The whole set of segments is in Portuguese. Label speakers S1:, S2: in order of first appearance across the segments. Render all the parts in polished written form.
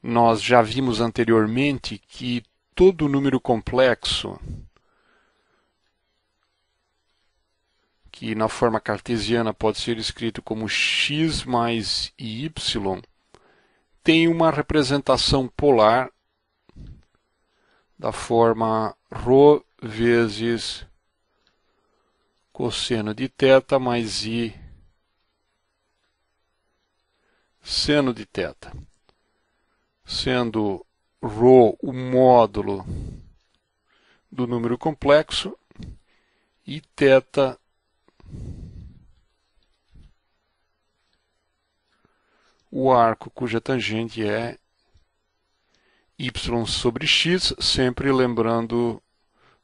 S1: Nós já vimos anteriormente que todo número complexo, que na forma cartesiana pode ser escrito como x mais y, tem uma representação polar da forma ρ vezes cosseno de θ mais i seno de θ, sendo ρ o módulo do número complexo e θ o arco cuja tangente é y sobre x, sempre lembrando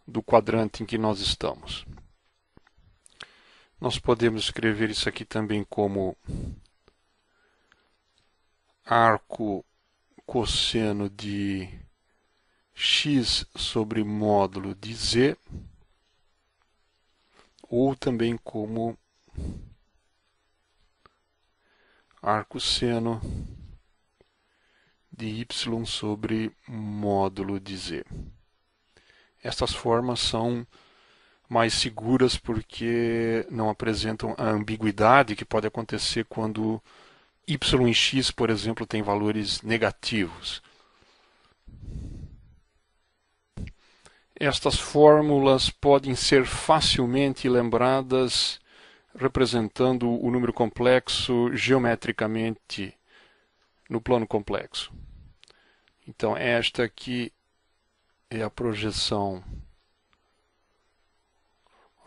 S1: do quadrante em que nós estamos. Nós podemos escrever isso aqui também como arco cosseno de x sobre módulo de z, ou também como arco seno de y sobre módulo de z. Estas formas são mais seguras porque não apresentam a ambiguidade que pode acontecer quando y em x, por exemplo, tem valores negativos. Estas fórmulas podem ser facilmente lembradas representando o número complexo geometricamente no plano complexo. Então, esta aqui é a projeção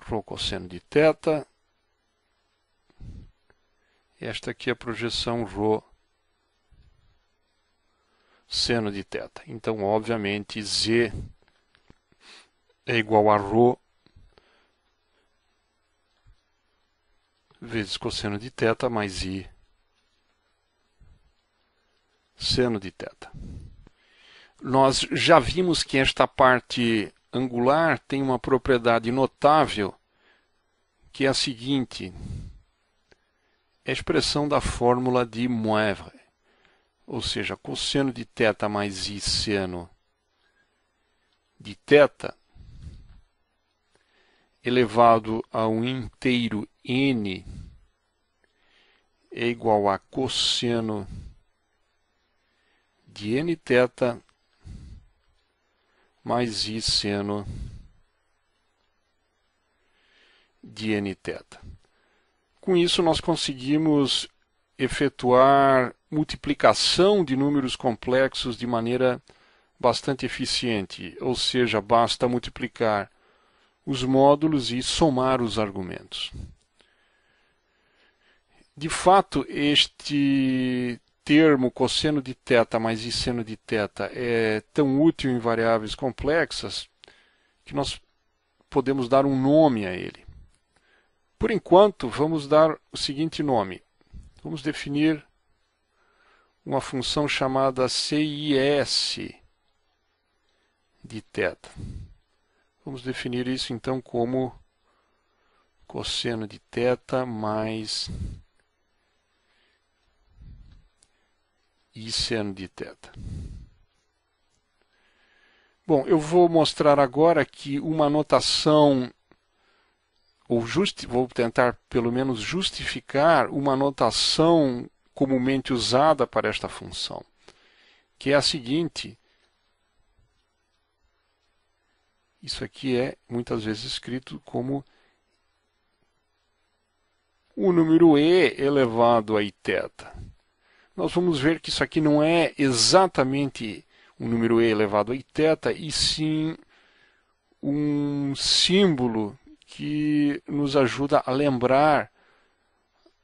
S1: ρ cosseno de θ. Esta aqui é a projeção ρ seno de θ. Então, obviamente, z é igual a ρ vezes cosseno de θ mais i seno de θ. Nós já vimos que esta parte angular tem uma propriedade notável, que é a seguinte: é a expressão da fórmula de Moivre, ou seja, cosseno de θ mais i seno de θ elevado a um inteiro n é igual a cosseno de nθ mais i seno de nθ. Com isso, nós conseguimos efetuar multiplicação de números complexos de maneira bastante eficiente, ou seja, basta multiplicar os módulos e somar os argumentos. De fato, este termo cosseno de θ mais i seno de θ é tão útil em variáveis complexas que nós podemos dar um nome a ele. Por enquanto, vamos dar o seguinte nome. Vamos definir uma função chamada CIS de θ. Vamos definir isso então como cosseno de θ mais i seno de θ. Bom, eu vou mostrar agora que uma notação, ou vou tentar pelo menos justificar uma notação comumente usada para esta função, que é a seguinte. Isso aqui é muitas vezes escrito como o número e elevado a iθ. Nós vamos ver que isso aqui não é exatamente um número e elevado a iθ, e sim um símbolo que nos ajuda a lembrar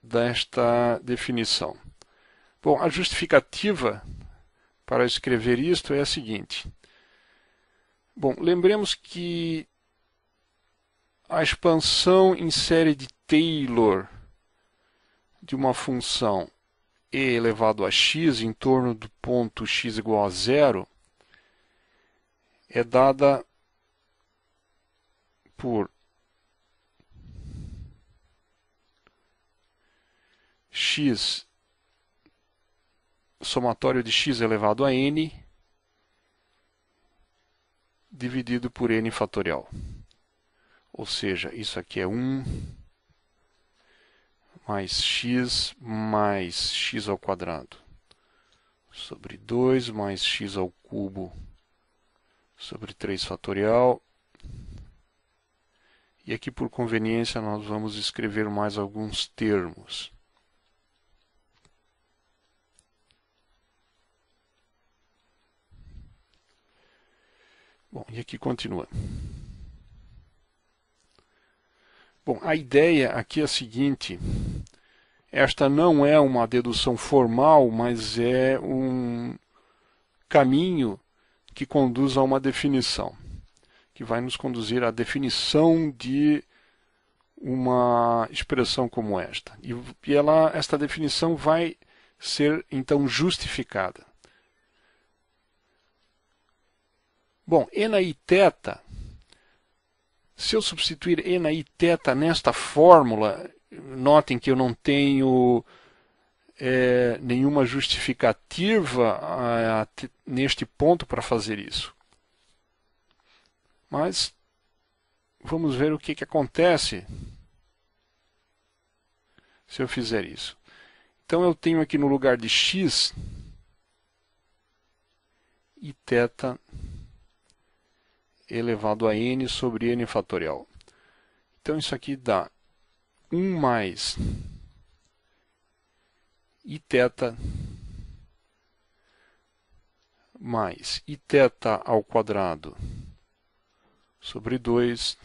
S1: desta definição. Bom, a justificativa para escrever isto é a seguinte. Bom, lembremos que a expansão em série de Taylor de uma função e elevado a x em torno do ponto x igual a zero é dada por x somatório de x elevado a n dividido por n fatorial. Ou seja, isso aqui é 1 mais x ao quadrado sobre 2 mais x ao cubo sobre 3 fatorial. E aqui, por conveniência, nós vamos escrever mais alguns termos. Bom, e aqui continua. Bom, a ideia aqui é a seguinte. Esta não é uma dedução formal, mas é um caminho que conduz a uma definição, que vai nos conduzir à definição de uma expressão como esta. E esta definição vai ser, então, justificada. Bom, n i θ, se eu substituir n i θ nesta fórmula, notem que eu não tenho nenhuma justificativa neste ponto para fazer isso. Mas vamos ver o que acontece se eu fizer isso. Então eu tenho aqui no lugar de x, i θ elevado a n sobre n fatorial. Então isso aqui dá 1 mais i θ mais i θ ao quadrado sobre 2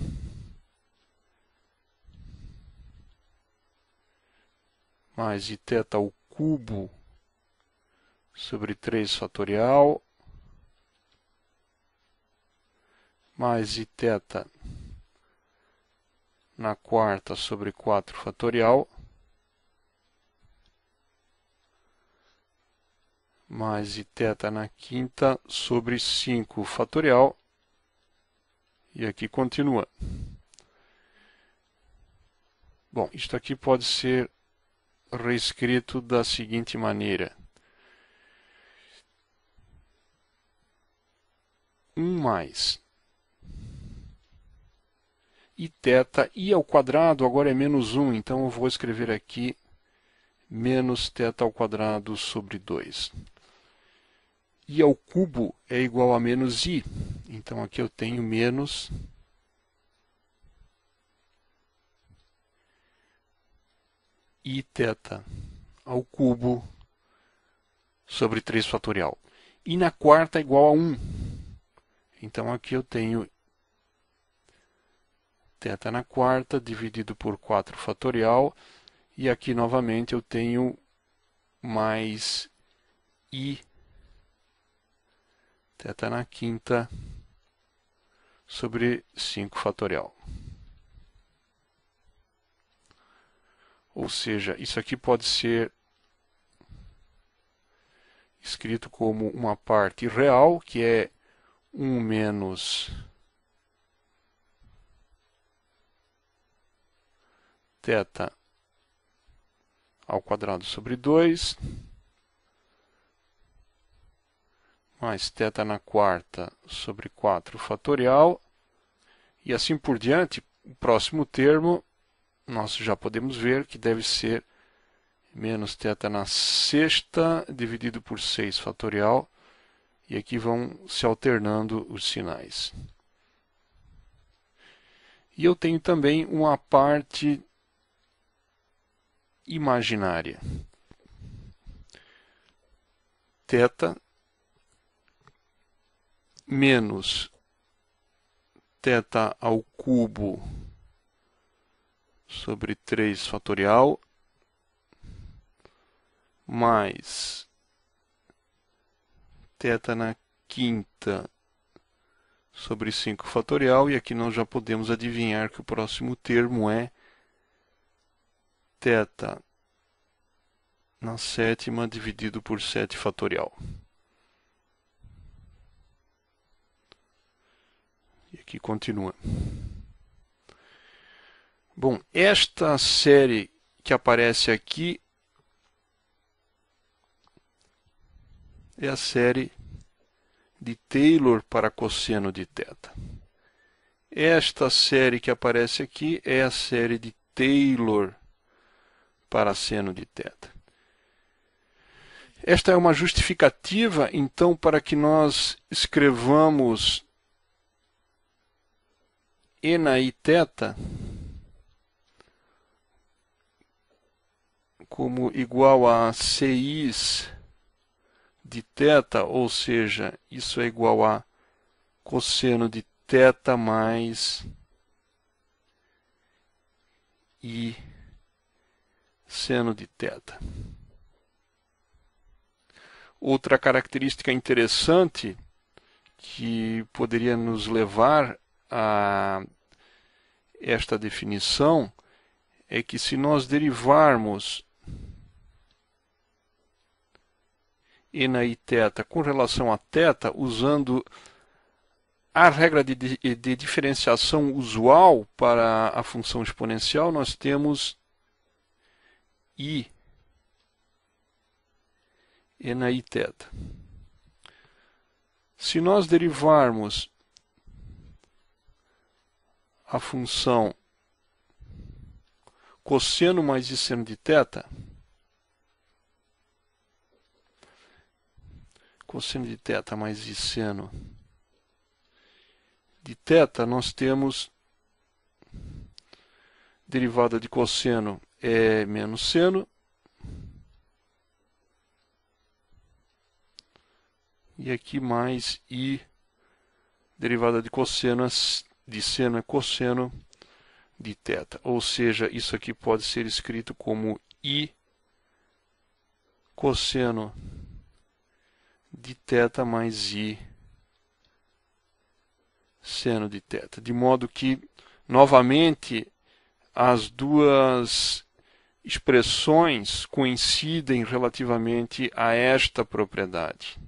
S1: mais i θ ao cubo sobre 3 fatorial mais i θ na quarta sobre 4 fatorial mais i θ na quinta sobre 5 fatorial. E aqui continua. Bom, isto aqui pode ser reescrito da seguinte maneira. 1 mais i θ, i ao quadrado agora é menos 1, então eu vou escrever aqui menos θ ao quadrado sobre 2. I ao cubo é igual a menos i, então aqui eu tenho menos i θ ao cubo sobre 3 fatorial. I na quarta é igual a 1, então aqui eu tenho θ na quarta dividido por 4 fatorial, e aqui novamente eu tenho mais i θ na quinta sobre 5 fatorial. Ou seja, isso aqui pode ser escrito como uma parte real, que é 1 menos θ ao quadrado sobre 2, mais θ na quarta sobre 4 fatorial, e assim por diante. O próximo termo, nós já podemos ver que deve ser menos θ na sexta dividido por 6 fatorial, e aqui vão se alternando os sinais. E eu tenho também uma parte imaginária. Θ menos θ ao cubo sobre 3 fatorial mais θ na quinta sobre 5 fatorial, e aqui nós já podemos adivinhar que o próximo termo é θ na sétima dividido por 7 fatorial. E aqui continua. Bom, esta série que aparece aqui é a série de Taylor para cosseno de θ. Esta série que aparece aqui é a série de Taylor para seno de θ. Esta é uma justificativa, então, para que nós escrevamos E na I θ como igual a CI de θ, ou seja, isso é igual a cosseno de θ mais I seno de θ. Outra característica interessante que poderia nos levar a esta definição é que se nós derivarmos E na I θ com relação a θ, usando a regra de diferenciação usual para a função exponencial, nós temos I E na I θ. Se nós derivarmos a função cosseno mais I seno de θ, cosseno de θ mais I seno de θ, nós temos derivada de cosseno é menos seno, e aqui mais I, derivada de cosseno de seno é cosseno de θ. Ou seja, isso aqui pode ser escrito como I cosseno de θ mais I seno de θ. De modo que, novamente, as duas expressões coincidem relativamente a esta propriedade.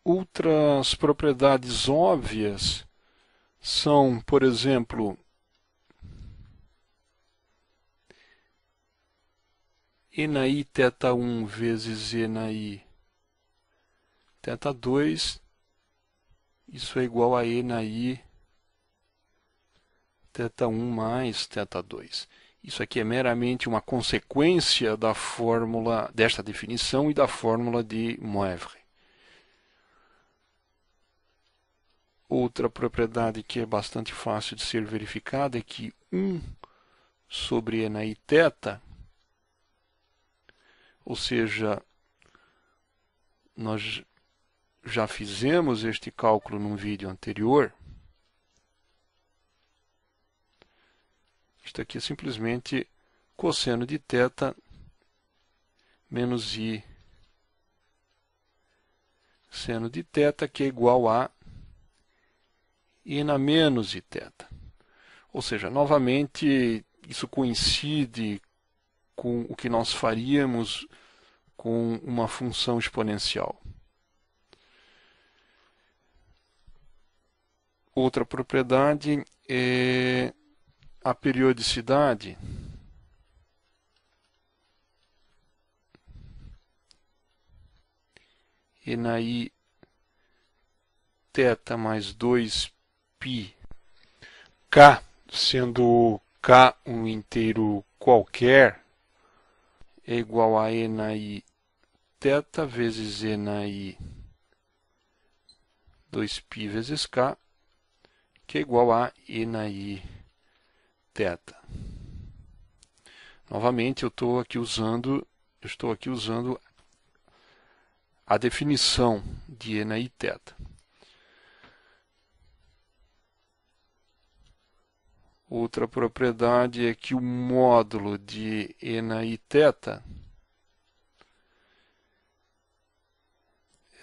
S1: Outras propriedades óbvias são, por exemplo, E na I θ1 vezes E na I θ2, isso é igual a E na I θ1 mais θ2. Isso aqui é meramente uma consequência da fórmula, desta definição e da fórmula de Moivre. Outra propriedade que é bastante fácil de ser verificada é que 1 sobre E na I θ, ou seja, nós já fizemos este cálculo num vídeo anterior. Isto aqui é simplesmente cosseno de θ menos I seno de θ, que é igual a I na menos I θ. Ou seja, novamente, isso coincide com o que nós faríamos com uma função exponencial. Outra propriedade é a periodicidade. E na I θ mais 2π, K, sendo K um inteiro qualquer, é igual a E na I θ vezes E na I 2π vezes K, que é igual a E na I θ. Novamente, eu estou aqui usando a definição de E na I θ. Outra propriedade é que o módulo de E na I θ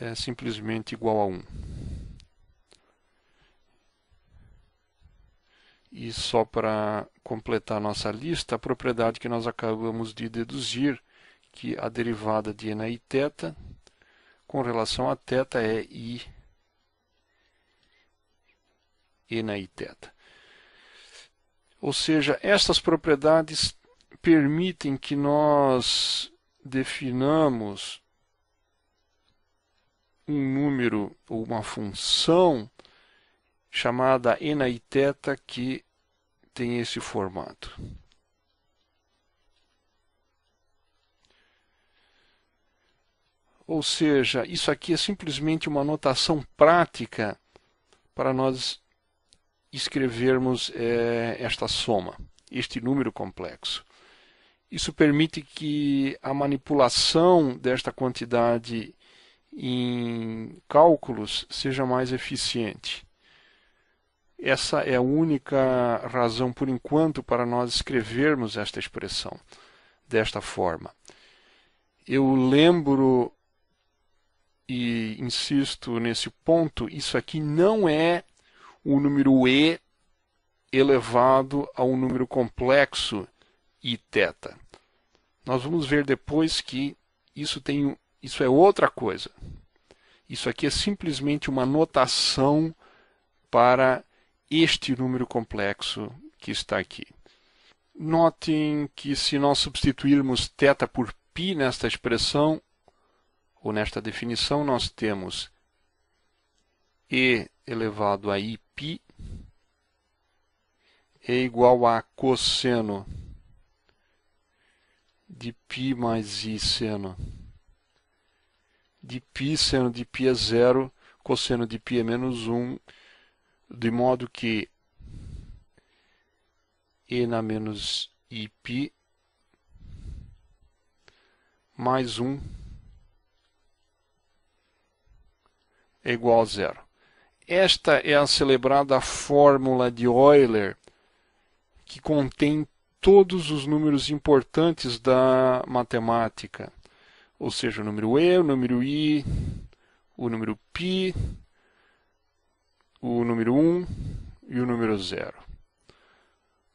S1: é simplesmente igual a 1. E só para completar nossa lista, a propriedade que nós acabamos de deduzir, que a derivada de E na I θ com relação a θ é I E na I θ. Ou seja, estas propriedades permitem que nós definamos um número ou uma função chamada NIθ que tem esse formato. Ou seja, isso aqui é simplesmente uma notação prática para nós escrevermos esta soma, este número complexo. Isso permite que a manipulação desta quantidade em cálculos seja mais eficiente. Essa é a única razão, por enquanto, para nós escrevermos esta expressão desta forma. Eu lembro e insisto nesse ponto, isso aqui não é o número e elevado a um número complexo iθ. Nós vamos ver depois que isso é outra coisa. Isso aqui é simplesmente uma notação para este número complexo que está aqui. Notem que se nós substituirmos θ por π nesta expressão, ou nesta definição, nós temos e elevado a iπ é igual a cosseno de π mais i seno de π, seno de π é zero, cosseno de π é menos 1, de modo que e na menos iπ mais 1 é igual a zero. Esta é a celebrada fórmula de Euler, que contém todos os números importantes da matemática, ou seja, o número e, o número i, o número π, o número 1 e o número 0.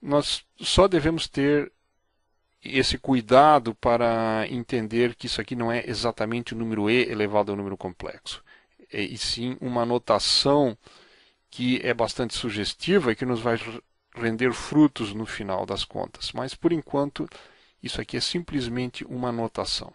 S1: Nós só devemos ter esse cuidado para entender que isso aqui não é exatamente o número e elevado ao número complexo, e sim uma notação que é bastante sugestiva e que nos vai render frutos no final das contas. Mas, por enquanto, isso aqui é simplesmente uma notação.